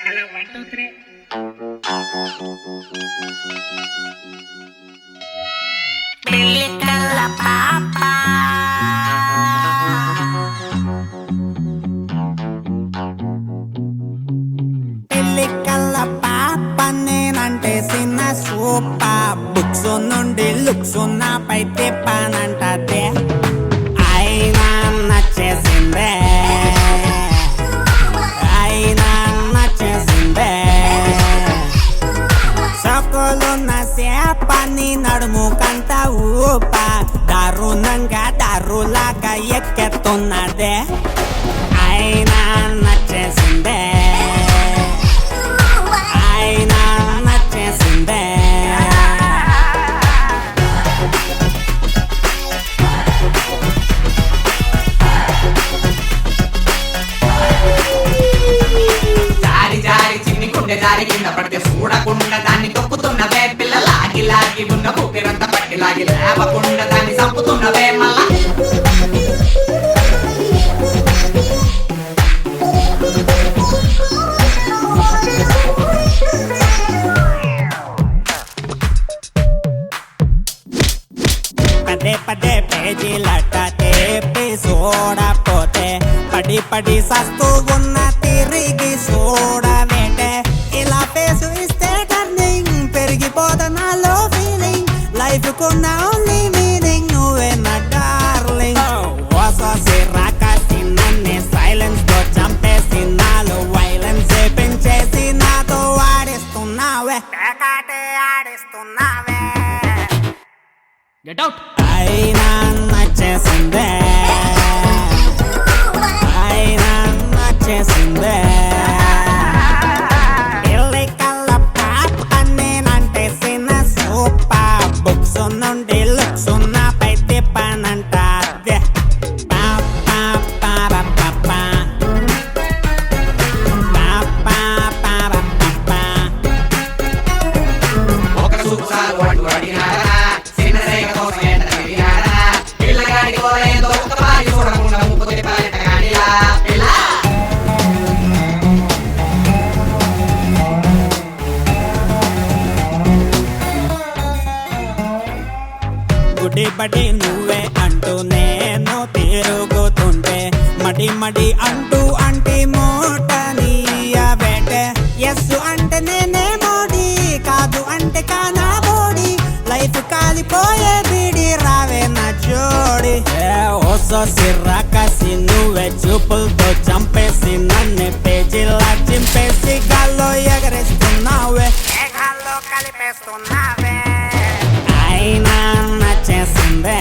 Hello, 1, 2, 3. Pelikala papa. Pelikala papa నేనంటే సిన్న super books నుండి లుక్స్ నాపై తిప్పానంటదే అయినా నచ్చేసిందే అయినా నచ్చేసిందే సకోలున్న సేపని నడుము కంట ఊప దారుణంగా దారులాగా ఎక్కెత్తున్నదే అయినా నచ్చేసిందే అయినా నచ్చేసిందే జారి జారి చిన్ని గుండె జారి కింద పడితే చూడకుండా దాన్ని తొక్కుతున్నవే పిల్ల లాగి లాగి ఉన్న ఊపిరంత పట్టి లాగి లేవకుండా దాన్ని చంపుతున్నవే మళ్ళా పదే పదే పేజీలట తేపి చూడపోతే పడి పడి సస్తూ ఉన్న తిరిగి చూడవేటే ఇలా పేసు ఇస్తే టర్నింగ్ పెరిగిపోతా నాలో ఫీలింగ్ లైఫ్ కున్న ఓన్లీ మీనింగ్ నువ్వే నా డార్లింగ్ ఓసోసి రాకాసి నన్ను సైలెన్స్ తో చంపేసి నాలో వైలెన్స్ పెంచేసి నాతో ఆడిస్తున్నావే పేకాటే ఆడిస్తున్నావే Get out. అయినా నచ్చేసిందే అయినా నచ్చేసిందే పిల్లి కళ్ళ పాప నేనంటే సిన్న సూపర్ బుక్స్ నుండి లుక్స్ నాపై తిప్పానంట అదే పాపా పాపా పాపా పాపా పాపా పాపా ఒక చూసాలు అటు అడిగారా చిన్న రేగ కోసం ఎంట తిరిగారా పిల్లగాడికి పోయేదో ఒక పారి చూడకుండా ముప్పది పాలిట గాడిలా పిల్ల గుడి బడి నువ్వే అంటూ నేను తిరుగుతుంటే మడి మడి అంటూ అంటే మూట నీయబెట్టే ఎస్ అంటే నేనే మోడి కాదు అంటే కానా బోడి లైఫ్ కాలిపోయే బిడి రావే నా జోడి ఓసో సిర్రాకసి నువ్వే చూపులతో చంపేసి నన్ను పేజీలా చింపేసి గాల్లో ఎగరేస్తున్నావే గాల్లో కలిపేస్తున్నావే అయినా నచ్చేసిందే